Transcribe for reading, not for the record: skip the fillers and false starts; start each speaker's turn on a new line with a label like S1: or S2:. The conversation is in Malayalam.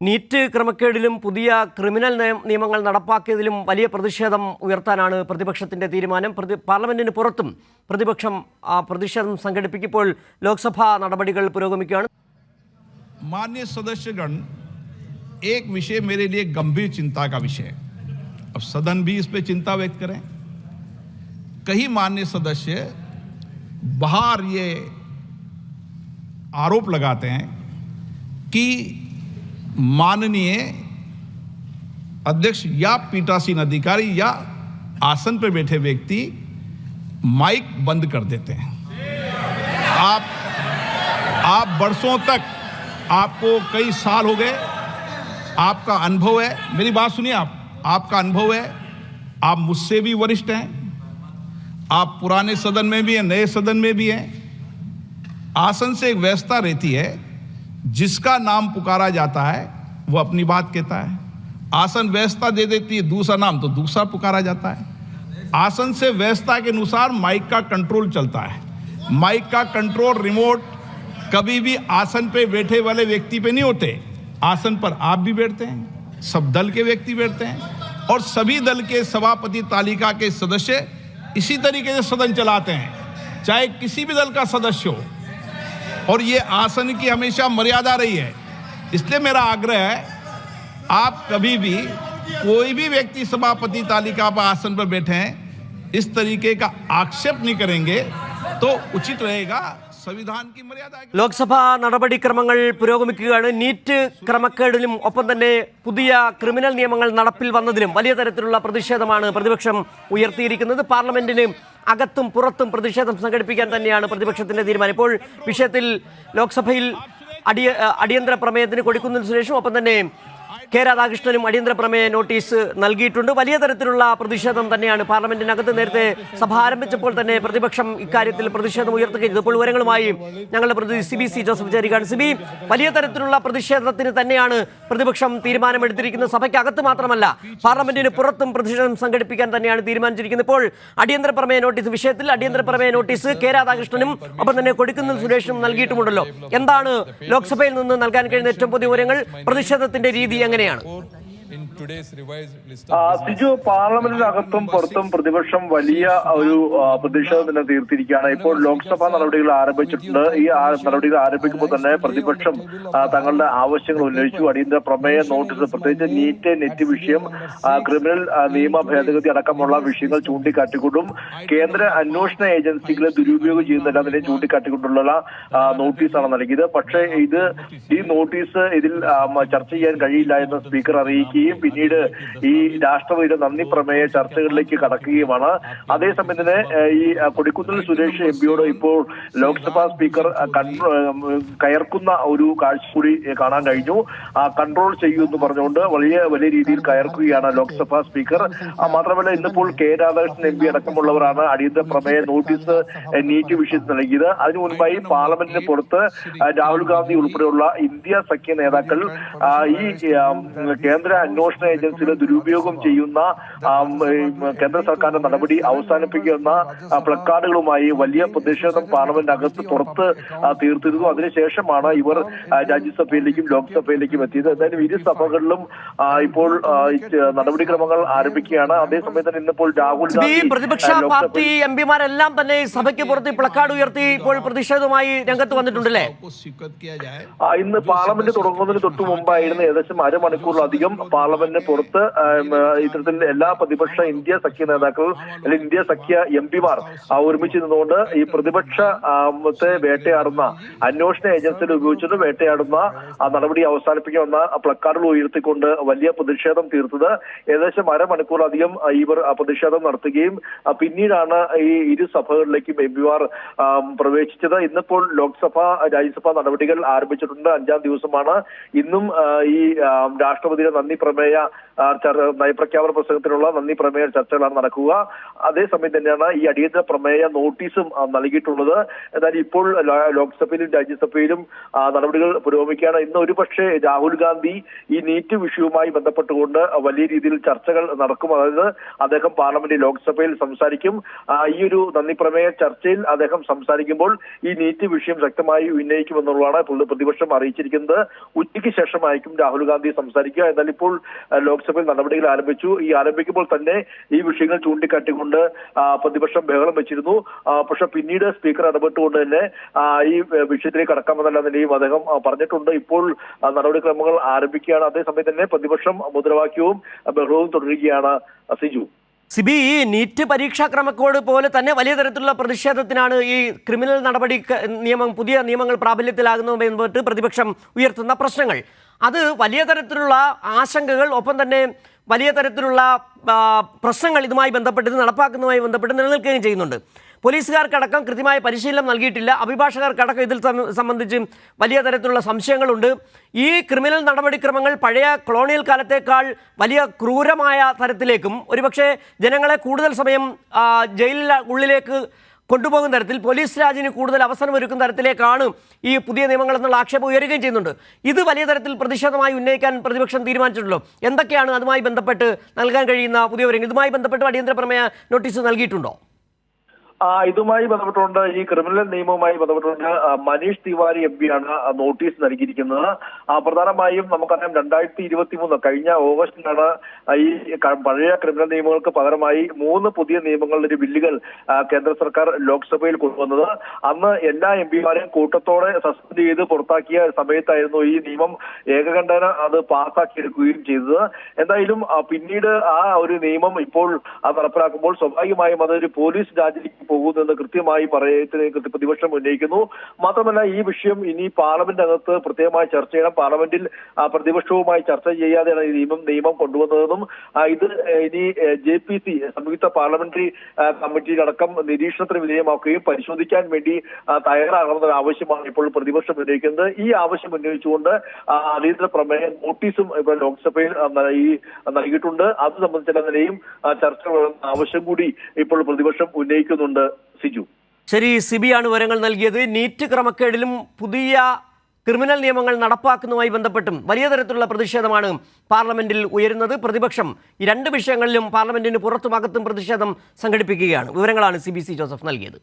S1: നീറ്റ് ക്രമക്കേടിലും പുതിയ ക്രിമിനൽ നിയമങ്ങൾ നടപ്പാക്കിയതിലും വലിയ പ്രതിഷേധം ഉയർത്താനാണ് പ്രതിപക്ഷത്തിന്റെ തീരുമാനം. പാർലമെന്റിന് പുറത്തും പ്രതിപക്ഷം പ്രതിഷേധം സംഘടിപ്പിക്കുമ്പോൾ ലോക്സഭാ നടപടികൾ പുരോഗമിക്കുകയാണ്.
S2: माननीय सदस्यगण, एक विषय मेरे लिए गंभीर चिंता का विषय है. अब सदन भी इस पे चिंता व्यक्त करें. कई माननीय सदस्य बाहर ये आरोप लगाते हैं कि माननीय अध्यक्ष या पीठासीन अधिकारी या आसन पर बैठे व्यक्ति माइक बंद कर देते हैं. आप बरसों तक, आपको कई साल हो गए, आपका अनुभव है. मेरी बात सुनिए, आपका अनुभव है, आप मुझसे भी वरिष्ठ हैं, आप पुराने सदन में भी हैं, नए सदन में भी हैं. आसन से एक व्यवस्था रहती है, जिसका नाम पुकारा जाता है वो अपनी बात कहता है. आसन व्यवस्था दे देती है दूसरा नाम, तो दूसरा पुकारा जाता है. आसन से व्यवस्था के अनुसार माइक का कंट्रोल चलता है. माइक का कंट्रोल रिमोट कभी भी आसन पे बैठे वाले व्यक्ति पे नहीं होते. आसन पर आप भी बैठते हैं, सब दल के व्यक्ति बैठते हैं, और सभी दल के सभापति तालिका के सदस्य इसी तरीके से सदन चलाते हैं, चाहे किसी भी दल का सदस्य हो. और ये आसन की हमेशा मर्यादा रही है. इसलिए मेरा आग्रह है, आप कभी भी कोई भी व्यक्ति सभापति तालिका पर आसन पर बैठे हैं, इस तरीके का आक्षेप नहीं करेंगे तो उचित रहेगा. संविधान की मर्यादा.
S1: ലോക്സഭാ നടപടിക്രമങ്ങൾ പുരോഗമിക്കുകയാണ്. നീറ്റ് ക്രമക്കേടിലും ഒപ്പം തന്നെ പുതിയ ക്രിമിനൽ നിയമങ്ങൾ നടപ്പിൽ വന്നതിലും വലിയ തരത്തിലുള്ള പ്രതിഷേധമാണ് പ്രതിപക്ഷം ഉയർത്തിയിരിക്കുന്നത്. പാർലമെന്റിന് അകത്തും പുറത്തും പ്രതിഷേധം സംഘടിപ്പിക്കാൻ തന്നെയാണ് പ്രതിപക്ഷത്തിന്റെ തീരുമാനം. ഇപ്പോൾ വിഷയത്തിൽ ലോക്സഭയിൽ അടിയന്തര പ്രമേയത്തിന് കൊടുക്കുന്നതിന് ശേഷം ഒപ്പം തന്നെ കെ രാധാകൃഷ്ണനും അടിയന്തര പ്രമേയ നോട്ടീസ് നൽകിയിട്ടുണ്ട്. വലിയ തരത്തിലുള്ള പ്രതിഷേധം തന്നെയാണ് പാർലമെന്റിനകത്ത്. നേരത്തെ സഭ ആരംഭിച്ചപ്പോൾ തന്നെ പ്രതിപക്ഷം ഇക്കാര്യത്തിൽ പ്രതിഷേധം ഉയർത്തുകയും ഇപ്പോൾ വിവരങ്ങളുമായി ഞങ്ങളുടെ പ്രതിനിധി സിബി ജോസഫ് ചേരുകയാണ്. സിബി, വലിയ തരത്തിലുള്ള പ്രതിഷേധത്തിന് തന്നെയാണ് പ്രതിപക്ഷം തീരുമാനമെടുത്തിരിക്കുന്നത്. സഭയ്ക്കകത്ത് മാത്രമല്ല, പാർലമെന്റിന് പുറത്തും പ്രതിഷേധം സംഘടിപ്പിക്കാൻ തന്നെയാണ് തീരുമാനിച്ചിരിക്കുന്നത്. ഇപ്പോൾ അടിയന്തര പ്രമേയ നോട്ടീസ് വിഷയത്തിൽ അടിയന്തര പ്രമേയ നോട്ടീസ് കെ രാധാകൃഷ്ണനും ഒപ്പം തന്നെ കൊടിക്കുന്നിൽ സുരേഷും നൽകിയിട്ടുമുണ്ടല്ലോ. എന്താണ് ലോക്സഭയിൽ നിന്ന് നൽകാൻ കഴിയുന്ന ഏറ്റവും പുതിയ വിവരങ്ങൾ? പ്രതിഷേധത്തിന്റെ രീതി എങ്ങനെയാണ്?
S3: സിജു, പാർലമെന്റിനകത്തും പുറത്തും പ്രതിപക്ഷം വലിയ ഒരു പ്രതിഷേധം തന്നെ തീർത്തിരിക്കുകയാണ്. ഇപ്പോൾ ലോക്സഭാ നടപടികൾ ആരംഭിച്ചിട്ടുണ്ട്. ഈ നടപടികൾ ആരംഭിക്കുമ്പോൾ തന്നെ പ്രതിപക്ഷം തങ്ങളുടെ ആവശ്യങ്ങൾ ഉന്നയിച്ചു. അടിയന്തര പ്രമേയ നോട്ടീസ്, പ്രത്യേകിച്ച് നെറ്റ് വിഷയം, ക്രിമിനൽ നിയമ ഭേദഗതി അടക്കമുള്ള വിഷയങ്ങൾ ചൂണ്ടിക്കാട്ടിക്കൊണ്ടും കേന്ദ്ര അന്വേഷണ ഏജൻസികളെ ദുരുപയോഗം ചെയ്യുന്നില്ല അതിനെ ചൂണ്ടിക്കാട്ടിക്കൊണ്ടുള്ള നോട്ടീസാണ് നൽകിയത്. പക്ഷേ ഈ നോട്ടീസ് ഇതിൽ ചർച്ച ചെയ്യാൻ കഴിയില്ല എന്ന് സ്പീക്കർ അറിയിക്കുകയും പിന്നീട് ഈ രാഷ്ട്രപതിയുടെ നന്ദി പ്രമേയ ചർച്ചകളിലേക്ക് കടക്കുകയുമാണ്. അതേസമയം തന്നെ ഈ കൊടിക്കുന്നിൽ സുരേഷ് എംപിയോട് ഇപ്പോൾ ലോക്സഭാ സ്പീക്കർ കയർക്കുന്ന ഒരു കാഴ്ച കൂടി കാണാൻ കഴിഞ്ഞു. കൺട്രോൾ ചെയ്യൂ എന്ന് പറഞ്ഞുകൊണ്ട് വലിയ രീതിയിൽ കയർക്കുകയാണ് ലോക്സഭാ സ്പീക്കർ. മാത്രമല്ല, ഇന്നിപ്പോൾ കെ രാധാകൃഷ്ണൻ എംപി അടക്കമുള്ളവരാണ് അടിയന്തര പ്രമേയ നോട്ടീസ് നീറ്റ് വിഷയത്തിൽ നൽകിയത്. അതിനു മുൻപായി പാർലമെന്റിന് പുറത്ത് രാഹുൽ ഗാന്ധി ഉൾപ്പെടെയുള്ള ഇന്ത്യ സഖ്യ നേതാക്കൾ ഈ കേന്ദ്ര അന്വേഷണ ഏജൻസിയുടെ ദുരുപയോഗം ചെയ്യുന്ന കേന്ദ്ര സർക്കാരിന്റെ നടപടി അവസാനിപ്പിക്കുന്ന പ്ലക്കാർഡുകളുമായി വലിയ പ്രതിഷേധം പാർലമെന്റ് അകത്ത് പുറത്ത് തീർത്തിരുന്നു. അതിനുശേഷമാണ് ഇവർ രാജ്യസഭയിലേക്കും ലോക്സഭയിലേക്കും എത്തിയത്. എന്തായാലും ഇരു സഭകളിലും ഇപ്പോൾ നടപടിക്രമങ്ങൾ ആരംഭിക്കുകയാണ്. അതേസമയം തന്നെ ഇന്നിപ്പോൾ രാഹുൽ ഗാന്ധി,
S1: പ്രതിപക്ഷ പാർട്ടി എംപിമാരെല്ലാം തന്നെ സഭയ്ക്ക് പുറത്ത് പ്ലക്കാർഡ് ഉയർത്തി ഇപ്പോൾ പ്രതിഷേധവുമായി രംഗത്ത് വന്നിട്ടുണ്ടല്ലേ?
S3: ഇന്ന് പാർലമെന്റ് തുടങ്ങുന്നതിന് തൊട്ടു മുമ്പായിരുന്നു ഏകദേശം അരമണിക്കൂറിലധികം പാർലമെന്റിന് പുറത്ത് ഇത്തരത്തിൽ എല്ലാ പ്രതിപക്ഷ ഇന്ത്യ സഖ്യ നേതാക്കൾ അല്ലെങ്കിൽ ഇന്ത്യ സഖ്യ എംപിമാർ ഒരുമിച്ച് നിന്നുകൊണ്ട് ഈ പ്രതിപക്ഷത്തെ വേട്ടയാടുന്ന അന്വേഷണ ഏജൻസികൾ ഉപയോഗിച്ചിട്ട് വേട്ടയാടുന്ന നടപടി അവസാനിപ്പിക്കാമെന്ന പ്ലക്കാർഡുകൾ ഉയർത്തിക്കൊണ്ട് വലിയ പ്രതിഷേധം തീർത്തത്. ഏകദേശം അരമണിക്കൂറിലധികം ഇവർ പ്രതിഷേധം നടത്തുകയും പിന്നീടാണ് ഈ ഇരു സഭകളിലേക്കും എംപിമാർ പ്രവേശിച്ചത്. ഇന്നിപ്പോൾ ലോക്സഭ രാജ്യസഭാ നടപടികൾ ആരംഭിച്ചിട്ടുണ്ട്. 5ാം ദിവസമാണ്. ഇന്നും ഈ രാഷ്ട്രപതിയുടെ നന്ദി പ്രമേയ നയപ്രഖ്യാപന പ്രസംഗത്തിലുള്ള നന്ദി പ്രമേയ ചർച്ചകളാണ് നടക്കുക. അതേസമയം തന്നെയാണ് ഈ അടിയന്തര പ്രമേയ നോട്ടീസും നൽകിയിട്ടുള്ളത്. എന്നാൽ ഇപ്പോൾ ലോക്സഭയിലും രാജ്യസഭയിലും നടപടികൾ പുരോഗമിക്കുകയാണ്. ഇന്ന് ഒരുപക്ഷെ രാഹുൽ ഗാന്ധി ഈ നീറ്റ് വിഷയവുമായി ബന്ധപ്പെട്ടുകൊണ്ട് വലിയ രീതിയിൽ ചർച്ചകൾ നടക്കും. അതായത് അദ്ദേഹം പാർലമെന്റ് ലോക്സഭയിൽ സംസാരിക്കും. ഈ ഒരു നന്ദി പ്രമേയ ചർച്ചയിൽ അദ്ദേഹം സംസാരിക്കുമ്പോൾ ഈ നീറ്റ് വിഷയം ശക്തമായി ഉന്നയിക്കുമെന്നുള്ളതാണ് പ്രതിപക്ഷം അറിയിച്ചിരിക്കുന്നത്. ഉച്ചയ്ക്ക് ശേഷമായിരിക്കും രാഹുൽ ഗാന്ധി സംസാരിക്കുക. എന്നാൽ ഇപ്പോൾ ലോക്സഭയിൽ നടപടികൾ ആരംഭിച്ചു. ഈ ആരംഭിക്കുമ്പോൾ തന്നെ ഈ വിഷയങ്ങൾ ചൂണ്ടിക്കാട്ടിക്കൊണ്ട് പ്രതിപക്ഷം ബഹളം വെച്ചിരുന്നു. പക്ഷെ പിന്നീട് സ്പീക്കർ ഇടപെട്ടുകൊണ്ട് തന്നെ ഈ വിഷയത്തിലേക്ക് കടക്കാമെന്നല്ല നിലയും അദ്ദേഹം പറഞ്ഞിട്ടുണ്ട്. ഇപ്പോൾ നടപടിക്രമങ്ങൾ ആരംഭിക്കുകയാണ്. അതേസമയം തന്നെ പ്രതിപക്ഷം മുദ്രാവാക്യവും ബഹളവും തുടരുകയാണ്. സിജു,
S1: സിബി, ഈ നീറ്റ് പരീക്ഷാ ക്രമക്കേട് പോലെ തന്നെ വലിയ തരത്തിലുള്ള പ്രതിഷേധത്തിനാണ് ഈ ക്രിമിനൽ നടപടി നിയമം, പുതിയ നിയമങ്ങൾ പ്രാബല്യത്തിലാകുന്നതുമായി ബന്ധപ്പെട്ട് പ്രതിപക്ഷം ഉയർത്തുന്ന പ്രശ്നങ്ങൾ. അത് വലിയ തരത്തിലുള്ള ആശങ്കകൾ, ഒപ്പം തന്നെ വലിയ തരത്തിലുള്ള പ്രശ്നങ്ങൾ ഇതുമായി ബന്ധപ്പെട്ട്, ഇത് നടപ്പാക്കുന്നതുമായി ബന്ധപ്പെട്ട് നിലനിൽക്കുകയും ചെയ്യുന്നുണ്ട്. പോലീസുകാർക്കടക്കം കൃത്യമായ പരിശീലനം നൽകിയിട്ടില്ല. അഭിഭാഷകർക്കടക്കം ഇതിൽ സംബന്ധിച്ച് വലിയ തരത്തിലുള്ള സംശയങ്ങളുണ്ട്. ഈ ക്രിമിനൽ നടപടിക്രമങ്ങൾ പഴയ കൊളോണിയൽ കാലത്തേക്കാൾ വലിയ ക്രൂരമായ തരത്തിലേക്കും ഒരുപക്ഷെ ജനങ്ങളെ കൂടുതൽ സമയം ജയിലിന് ഉള്ളിലേക്ക് കൊണ്ടുപോകുന്ന തരത്തിൽ, പോലീസ് രാജിന് കൂടുതൽ അവസരമൊരുക്കുന്ന തരത്തിലേക്കാണ് ഈ പുതിയ നിയമങ്ങൾ എന്നുള്ള ആക്ഷേപം ഉയരുകയും ചെയ്യുന്നുണ്ട്. ഇത് വലിയ തരത്തിൽ പ്രതിഷേധമായി ഉന്നയിക്കാൻ പ്രതിപക്ഷം തീരുമാനിച്ചിട്ടുണ്ടല്ലോ. എന്തൊക്കെയാണ് അതുമായി ബന്ധപ്പെട്ട് നൽകാൻ കഴിയുന്ന പുതിയ വിവരങ്ങൾ? ഇതുമായി ബന്ധപ്പെട്ട് അടിയന്തര പ്രമേയ നോട്ടീസ് നൽകിയിട്ടുണ്ടോ?
S3: ഇതുമായി ബന്ധപ്പെട്ടുകൊണ്ട്, ഈ ക്രിമിനൽ നിയമവുമായി ബന്ധപ്പെട്ടുകൊണ്ട് മനീഷ് തിവാരി MP ആണ് നോട്ടീസ് നൽകിയിരിക്കുന്നത്. പ്രധാനമായും നമുക്കറിയാം 2023 കഴിഞ്ഞ ഓഗസ്റ്റിലാണ് ഈ പഴയ ക്രിമിനൽ നിയമങ്ങൾക്ക് പകരമായി 3 പുതിയ നിയമങ്ങളുടെ ഒരു ബില്ലുകൾ കേന്ദ്ര സർക്കാർ ലോക്സഭയിൽ കൊണ്ടുവന്നത്. അന്ന് എല്ലാ MP മാരെയും കൂട്ടത്തോടെ സസ്പെൻഡ് ചെയ്ത് പുറത്താക്കിയ സമയത്തായിരുന്നു ഈ നിയമം ഏകകണ്ഠേന അത് പാസ്സാക്കിയെടുക്കുകയും ചെയ്തത്. എന്തായാലും പിന്നീട് ആ ഒരു നിയമം ഇപ്പോൾ നടപ്പിലാക്കുമ്പോൾ സ്വാഭാവികമായും അതൊരു പോലീസ് രാജിലേക്ക് പോകുമെന്ന് കൃത്യമായി പ്രതിപക്ഷം ഉന്നയിക്കുന്നു. മാത്രമല്ല, ഈ വിഷയം ഇനി പാർലമെന്റ് അകത്ത് പ്രത്യേകമായി ചർച്ച ചെയ്യണം. പാർലമെന്റിൽ പ്രതിപക്ഷവുമായി ചർച്ച ചെയ്യാതെയാണ് ഈ നിയമം കൊണ്ടുവന്നതെന്നും ഇത് ഇനി JPC സംയുക്ത പാർലമെന്ററി കമ്മിറ്റിയിലടക്കം നിരീക്ഷണത്തിന് വിധേയമാക്കുകയും പരിശോധിക്കാൻ വേണ്ടി തയ്യാറാകണമെന്ന ആവശ്യമാണ് ഇപ്പോൾ പ്രതിപക്ഷം ഉന്നയിക്കുന്നത്. ഈ ആവശ്യം ഉന്നയിച്ചുകൊണ്ട് അടിയന്തര പ്രമേയ നോട്ടീസും ഇപ്പോൾ ലോക്സഭയിൽ നൽകിയിട്ടുണ്ട്. അത് സംബന്ധിച്ച നിലയും ചർച്ച ആവശ്യം കൂടി ഇപ്പോൾ പ്രതിപക്ഷം ഉന്നയിക്കുന്നുണ്ട്. സിജു,
S1: ശരി, സിബിയാണ് വിവരങ്ങൾ നൽകിയത്. നീറ്റ് ക്രമക്കേടിലും പുതിയ ക്രിമിനൽ നിയമങ്ങൾ നടപ്പാക്കുന്നതുമായി ബന്ധപ്പെട്ടും വലിയ തരത്തിലുള്ള പ്രതിഷേധമാണ് പാർലമെന്റിൽ ഉയരുന്നത്. പ്രതിപക്ഷം ഈ 2 വിഷയങ്ങളിലും പാർലമെന്റിന് പുറത്തും അകത്തും പ്രതിഷേധം സംഘടിപ്പിക്കുകയാണ്. വിവരങ്ങളാണ് CBC ജോസഫ് നൽകിയത്.